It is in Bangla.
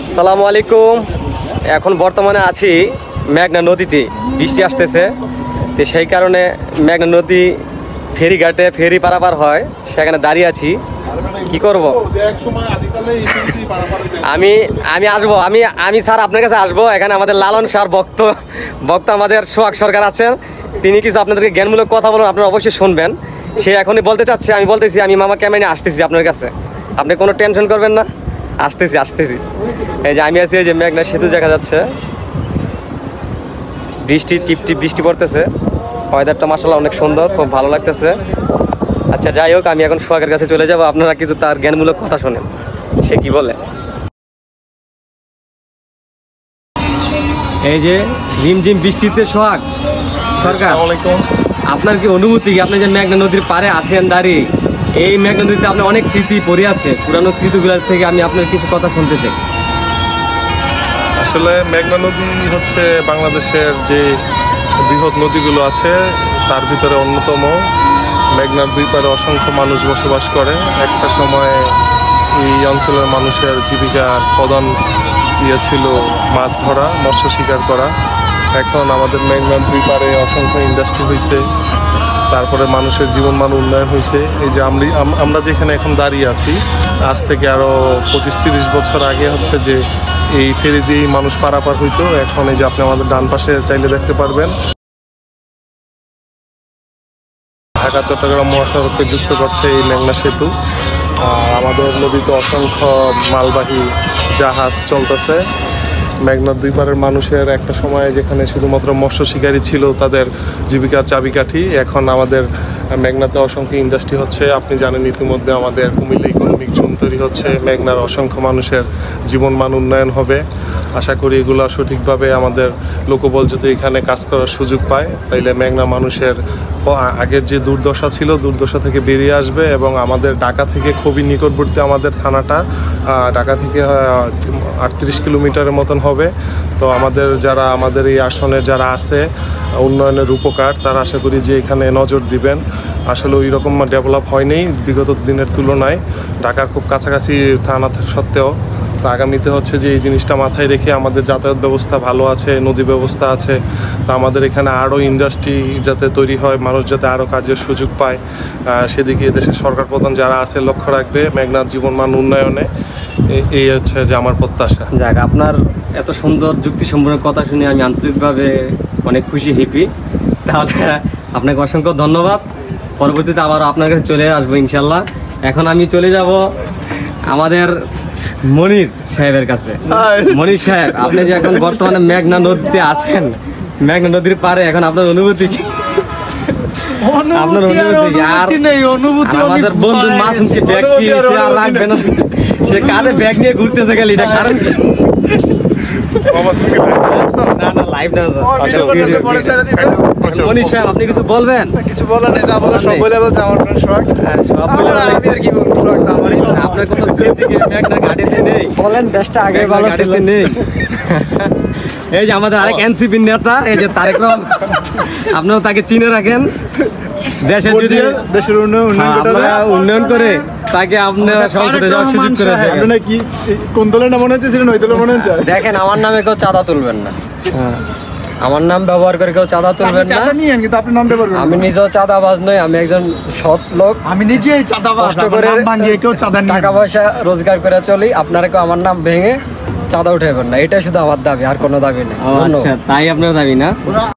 আসসালামু আলাইকুম। এখন বর্তমানে আছি মেঘনা নদীতে, বৃষ্টি আসতেছে, তো সেই কারণে মেঘনা নদী ফেরিঘাটে ফেরি পারাপার হয়, সেখানে দাঁড়িয়ে আছি। কি করব? আমি আসবো, আমি স্যার আপনার কাছে আসবো। এখানে আমাদের লালন স্যার বক্তা আমাদের সোহাগ সরকার আছেন, তিনি কিছু আপনাদেরকে জ্ঞানমূলক কথা বলবেন, আপনারা অবশ্যই শুনবেন। সে এখনই বলতে চাচ্ছে, আমি বলতেছি আমি মামা ক্যামেরা আসতেছি আপনার কাছে, আপনি কোনো টেনশন করবেন না। আসতেছি। এই যে আমি আছি, এই যে মেঘনা সেতু দেখা যাচ্ছে, বৃষ্টি টিপ বৃষ্টি পড়তেছে, ওয়েদারটা মাশাআল্লাহ অনেক সুন্দর, খুব ভালো লাগতেছে। আচ্ছা যাই হোক, আমি এখন সোহাগের কাছে চলে যাব, আপনারা কিছু তার জ্ঞানমূলক কথা শোনেন, সে কি বলে। এই যে রিমঝিম বৃষ্টিতে সোহাগ সরকার, আপনার কি অনুভূতি, কি আপনি যে মেঘনা নদীর পাড়ে আছেন দাঁড়িয়ে, এই মেঘনা নদীতে আপনার অনেক স্মৃতি পড়ে আছে, পুরানো স্মৃতিগুলোর থেকে আমি আপনার কিছু কথা শুনতে চাই। আসলে মেঘনা নদী হচ্ছে বাংলাদেশের যে বৃহৎ নদীগুলো আছে তার ভিতরে অন্যতম। মেঘনার দুই পাড়ে অসংখ্য মানুষ বসবাস করে। একটা সময় এই অঞ্চলের মানুষের জীবিকার প্রধান ছিল মাছ ধরা, মৎস্য শিকার করা। এখন আমাদের মেঘনার দুই পাড়ে অসংখ্য ইন্ডাস্ট্রি হয়েছে, তারপরে মানুষের জীবনমান উন্নয়ন হয়েছে। এই যে আমরা যেখানে এখন দাঁড়িয়ে আছি, আজ থেকে আরও 25-30 বছর আগে হচ্ছে যে এই ফেরি দিয়েই মানুষ পারাপার হইতো। এখন এই যে আপনি আমাদের ডান পাশে চাইলে দেখতে পারবেন, ঢাকা চট্টগ্রাম মহাসড়ককে যুক্ত করছে এই মেঘনা সেতু। আর আমাদের নদীতে অসংখ্য মালবাহী জাহাজ চলতেছে। মেঘনার দুই পাড়ের মানুষের একটা সময় যেখানে শুধুমাত্র মৎস্য শিকারী ছিল তাদের জীবিকার চাবিকাঠি, এখন আমাদের মেঘনাতে অসংখ্য ইন্ডাস্ট্রি হচ্ছে। আপনি জানেন ইতিমধ্যে আমাদের কুমিল্লা ইকোনমিক জোন তৈরি হচ্ছে, মেঘনার অসংখ্য মানুষের জীবনমান উন্নয়ন হবে। আশা করি এগুলো সঠিকভাবে আমাদের লোকবল যদি এখানে কাজ করার সুযোগ পায়, তাইলে মেঘনা মানুষের আগের যে দুর্দশা ছিল, দুর্দশা থেকে বেরিয়ে আসবে। এবং আমাদের ঢাকা থেকে খুবই নিকটবর্তী আমাদের থানাটা, ঢাকা থেকে 38 কিলোমিটারের মতন হবে। তো আমাদের এই আসনের যারা আছে উন্নয়নের রূপকার, তারা আশা করি যে এখানে নজর দিবেন। আসলে ওই রকম ডেভেলপ হয়নি বিগত দিনের তুলনায়, ঢাকার খুব কাছাকাছি থানা সত্ত্বেও। তো আগামীতে হচ্ছে যে এই জিনিসটা মাথায় রেখে আমাদের যাতায়াত ব্যবস্থা ভালো আছে, নদী ব্যবস্থা আছে, তো আমাদের এখানে আরও ইন্ডাস্ট্রি যাতে তৈরি হয়, মানুষ যাতে আরও কাজের সুযোগ পায়, সেদিকে দেশের সরকার প্রধান যারা আছে লক্ষ্য রাখবে মেঘনার জীবনমান উন্নয়নে। এই হচ্ছে যে আমার প্রত্যাশা। যাক, আপনার এত সুন্দর যুক্তিসম্পন্ন কথা শুনে আমি আন্তরিকভাবে অনেক খুশি, হ্যাপি। তাহলে আপনাকে অসংখ্য ধন্যবাদ। পরবর্তীতে আবার আপনার কাছে চলে আসবো ইনশাল্লাহ। এখন আমি চলে যাব আমাদের মনির সাহেবের কাছে। মনির সাহেব, আপনি যে এখন বর্তমানে মেঘনা নদীতে আছেন, মেঘনা নদীর পারে, এখন আপনার অনুভূতি কি? আপনার অনুভূতি নেই? আমাদের বন্ধু মাসুমকে ব্যাগ দিয়ে লাগবে না, সে কাঁধে ব্যাগ নিয়ে ঘুরতেছে গেল, এটা কারণ কি? মনির সাহেব, আপনি কিছু বলবেন? কিছু বলার নেই, যা বলার সব বলে বলছে আমার সোহাগ। আমি আর কি বলবো, সোহাগ তো আমারই। আপনার কোনো স্মৃতি কি মেঘনা ঘাটেতে নেই? বলেন, দেশটা আগে ভালো ছিল। নেই। এই যে আমাদের আরেক এনসিপি নেতা, এই যে তারেক রহমান, আপনারা তাকে চিনে রাখেন। দেশের যদি দেশের উন্নয়ন করে তাকে আপনারা সংসদে যাওয়ার সুযোগ করে দেন। আপনারা কি কোন দলের নাম মনে হচ্ছে, ছিলেন ওই দলের মনে হচ্ছে? দেখেন, আমার নামে কেউ চাঁদা তুলবেন না, আমার নাম ব্যবহার করে কেউ চাঁদা তুলবেন না। কিন্তু আপনি নাম ব্যবহার করেন। আমি নিজেও চাঁদাবাজ নই, আমি একজন সৎ লোক। আমি নিজেই চাঁদাবাজ, কষ্ট করে কেউ চাঁদা নিয়ে টাকা পয়সা রোজগার করে চলি। আপনারা কেউ আমার নাম ভেঙে চাঁদা উঠাবেন না, এটাই শুধু আমার দাবি, আর কোনো দাবি নেই। আচ্ছা, তাই আপনার দাবি না?